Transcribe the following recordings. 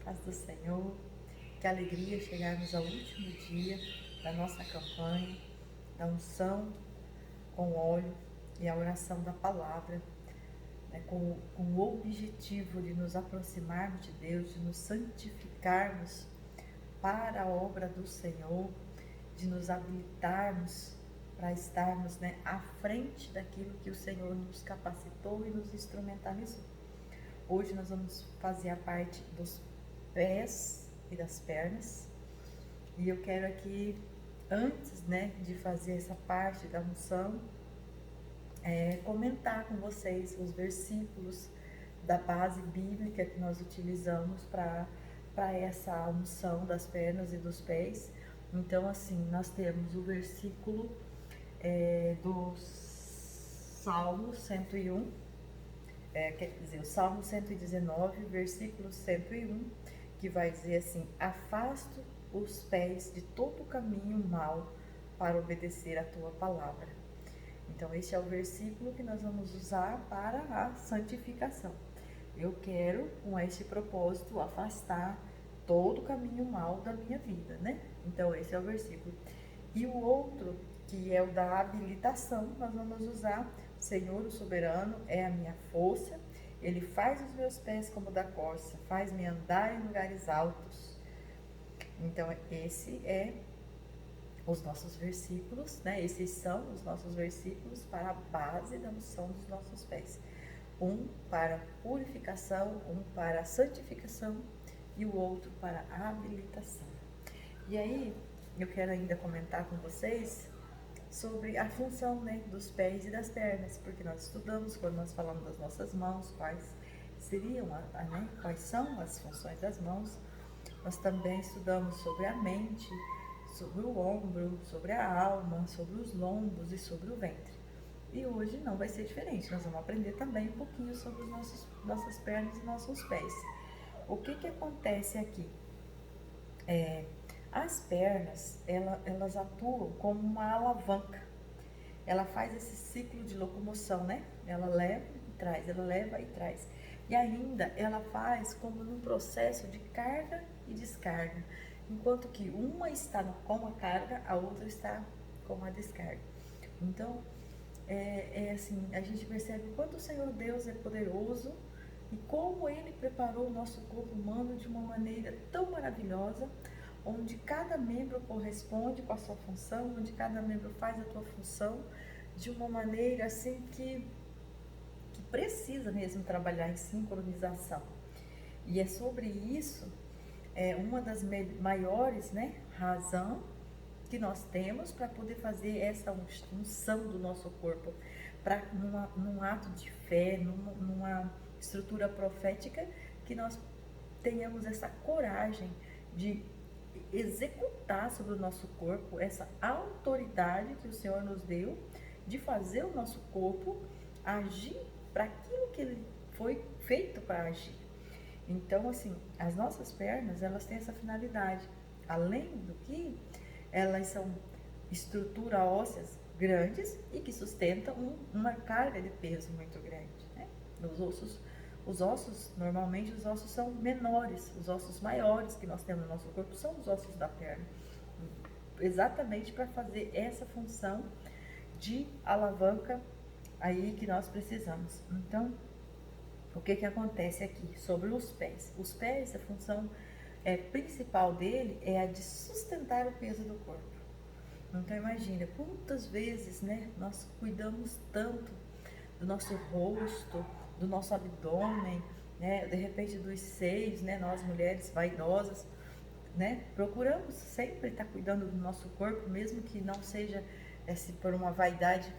paz do Senhor. Que alegria chegarmos ao último dia da nossa campanha, da unção com óleo e a oração da palavra, né, com o objetivo de nos aproximarmos de Deus, de nos santificarmos para a obra do Senhor, de nos habilitarmos para estarmos, né, à frente daquilo que o Senhor nos capacitou e nos instrumentalizou. Hoje nós vamos fazer a parte dos pés e das pernas. E eu quero aqui, antes, né, de fazer essa parte da unção, comentar com vocês os versículos da base bíblica que nós utilizamos para essa unção das pernas e dos pés. Então, assim, nós temos o versículo do Salmo 101, quer dizer, o Salmo 119, versículo 101, que vai dizer assim: afasto os pés de todo caminho mau para obedecer a tua palavra. Então, este é o versículo que nós vamos usar para a santificação. Eu quero, com este propósito, afastar todo caminho mau da minha vida, né? Então, esse é o versículo. E o outro, que é o da habilitação, nós vamos usar: Senhor, o soberano, é a minha força, ele faz os meus pés como da corça, faz-me andar em lugares altos. Então, esse é os nossos versículos, né? Esses são os nossos versículos para a base da unção dos nossos pés. Um para purificação, um para santificação e o outro para habilitação. E aí, eu quero ainda comentar com vocês sobre a função, né, dos pés e das pernas, porque nós estudamos, quando nós falamos das nossas mãos, quais seriam, né, quais são as funções das mãos. Nós também estudamos sobre a mente, sobre o ombro, sobre a alma, sobre os lombos e sobre o ventre. E hoje não vai ser diferente, nós vamos aprender também um pouquinho sobre nossas pernas e nossos pés. O que acontece aqui? As pernas, elas atuam como uma alavanca. Ela faz esse ciclo de locomoção, né? Ela leva e traz, ela leva e traz. E ainda ela faz como num processo de carga e descarga. Enquanto que uma está com a carga, a outra está com a descarga. Então, assim, a gente percebe o quanto o Senhor Deus é poderoso e como Ele preparou o nosso corpo humano de uma maneira tão maravilhosa, onde cada membro corresponde com a sua função, onde cada membro faz a sua função de uma maneira assim que precisa mesmo trabalhar em sincronização. E é sobre isso, uma das maiores, né, razão que nós temos para poder fazer essa unção do nosso corpo, para num ato de fé, numa estrutura profética, que nós tenhamos essa coragem de executar sobre o nosso corpo essa autoridade que o Senhor nos deu de fazer o nosso corpo agir para aquilo que ele foi feito para agir. Então, assim, as nossas pernas, elas têm essa finalidade. Além do que, elas são estruturas ósseas grandes e que sustentam uma carga de peso muito grande, né? Os ossos, normalmente os ossos são menores, os ossos maiores que nós temos no nosso corpo são os ossos da perna, exatamente para fazer essa função de alavanca aí que nós precisamos. Então, o que acontece aqui sobre os pés? Os pés, a função principal dele é a de sustentar o peso do corpo. Então imagina quantas vezes, né, nós cuidamos tanto do nosso rosto, do nosso abdômen, né, de repente dos seios, né, nós mulheres vaidosas, né, procuramos sempre estar cuidando do nosso corpo, mesmo que não seja por uma vaidade,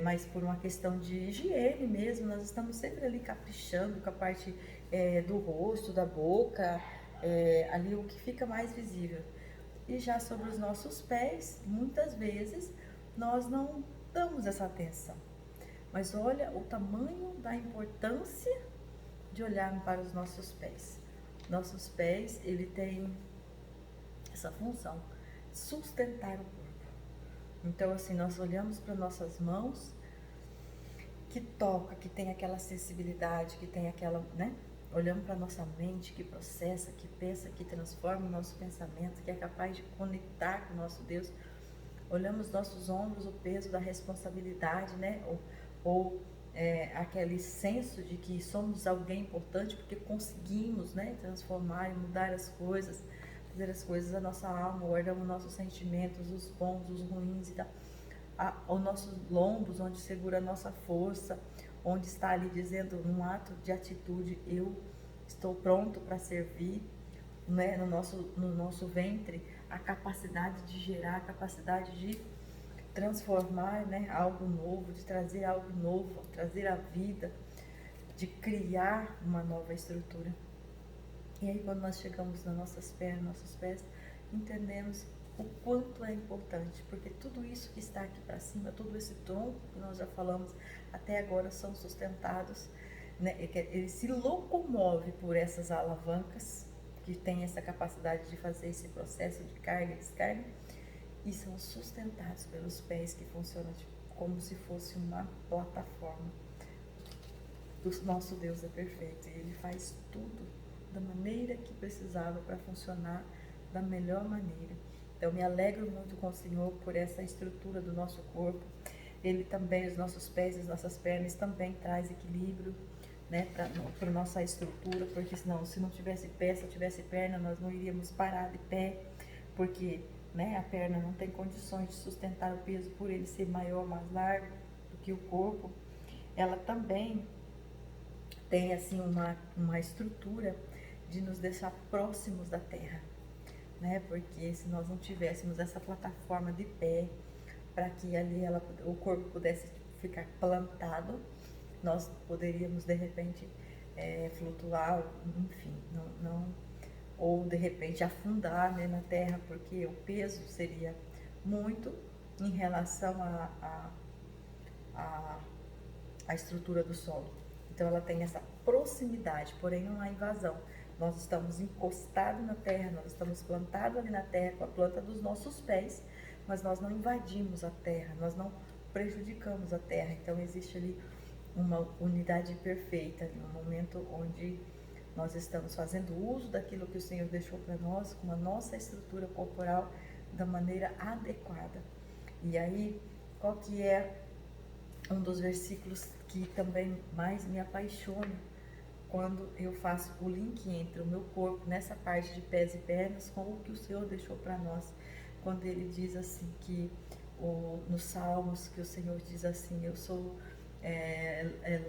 mas por uma questão de higiene mesmo. Nós estamos sempre ali caprichando com a parte do rosto, da boca, ali o que fica mais visível. E já sobre os nossos pés, muitas vezes nós não damos essa atenção. Mas olha o tamanho da importância de olharmos para os nossos pés. Nossos pés, ele tem essa função, sustentar o corpo. Então, assim, nós olhamos para nossas mãos, que toca, que tem aquela sensibilidade, que tem aquela, né, olhamos para a nossa mente que processa, que pensa, que transforma o nosso pensamento, que é capaz de conectar com o nosso Deus. Olhamos nossos ombros, o peso da responsabilidade, né? Ou aquele senso de que somos alguém importante porque conseguimos, né? Transformar e mudar as coisas, fazer as coisas da nossa alma, guardamos nossos sentimentos, os bons, os ruins e tal. Os nossos lombos, onde segura a nossa força, onde está ali dizendo, num ato de atitude, eu estou pronto para servir, né? No nosso ventre, a capacidade de gerar, a capacidade de transformar, né? Algo novo, de trazer algo novo, trazer a vida, de criar uma nova estrutura. E aí, quando nós chegamos nas nossas pernas, nossos pés, entendemos o quanto é importante, porque tudo isso que está aqui para cima, todo esse tronco que nós já falamos até agora, são sustentados, né? Ele se locomove por essas alavancas, que tem essa capacidade de fazer esse processo de carga e descarga, e são sustentados pelos pés, que funcionam como se fosse uma plataforma. O nosso Deus é perfeito e Ele faz tudo da maneira que precisava para funcionar da melhor maneira. Então, me alegro muito com o Senhor por essa estrutura do nosso corpo. Ele também, os nossos pés, as nossas pernas, também traz equilíbrio, né, para a nossa estrutura, porque senão, se não tivesse pé, se tivesse perna, nós não iríamos parar de pé, porque, né, a perna não tem condições de sustentar o peso por ele ser maior, mais largo do que o corpo. Ela também tem assim uma estrutura de nos deixar próximos da terra, né? Porque se nós não tivéssemos essa plataforma de pé para que ali o corpo pudesse ficar plantado, nós poderíamos de repente flutuar, enfim, ou de repente afundar, né, na terra, porque o peso seria muito em relação à estrutura do solo. Então ela tem essa proximidade, porém não há invasão. Nós estamos encostados na terra, nós estamos plantados ali na terra com a planta dos nossos pés, mas nós não invadimos a terra, nós não prejudicamos a terra. Então existe ali uma unidade perfeita, um momento onde nós estamos fazendo uso daquilo que o Senhor deixou para nós, com a nossa estrutura corporal da maneira adequada. E aí, qual que é um dos versículos que também mais me apaixona quando eu faço o link entre o meu corpo, nessa parte de pés e pernas, com o que o Senhor deixou para nós, quando Ele diz assim que, nos Salmos, que o Senhor diz assim, eu sou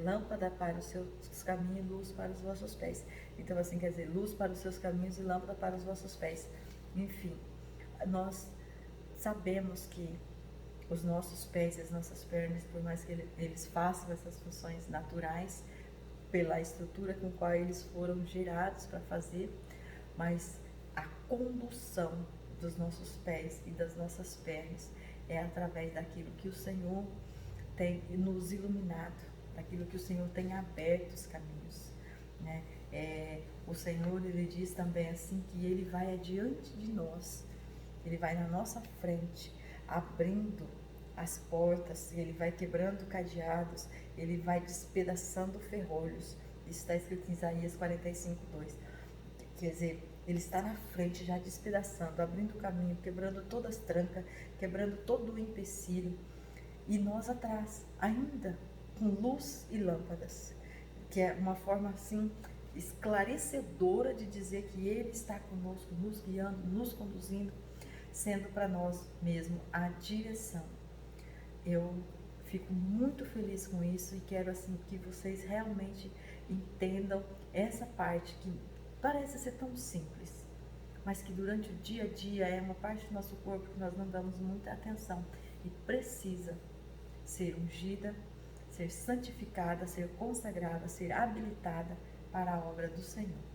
lâmpada para os seus caminhos, luz para os vossos pés. Então assim, quer dizer, luz para os seus caminhos e lâmpada para os vossos pés. Enfim, nós sabemos que os nossos pés e as nossas pernas, por mais que eles façam essas funções naturais, pela estrutura com qual eles foram gerados para fazer, mas a condução dos nossos pés e das nossas pernas é através daquilo que o Senhor tem nos iluminado, daquilo que o Senhor tem aberto os caminhos, né? O Senhor, Ele diz também assim que Ele vai adiante de nós, Ele vai na nossa frente, abrindo as portas, Ele vai quebrando cadeados, Ele vai despedaçando ferrolhos. Isso está escrito em Isaías 45:2. Quer dizer, Ele está na frente já despedaçando, abrindo o caminho, quebrando todas as trancas, quebrando todo o empecilho. E nós atrás, ainda com luz e lâmpadas, que é uma forma assim esclarecedora de dizer que Ele está conosco, nos guiando, nos conduzindo, sendo para nós mesmo a direção. Eu fico muito feliz com isso e quero assim que vocês realmente entendam essa parte que parece ser tão simples, mas que durante o dia a dia é uma parte do nosso corpo que nós não damos muita atenção e precisa ser ungida, ser santificada, ser consagrada, ser habilitada para a obra do Senhor.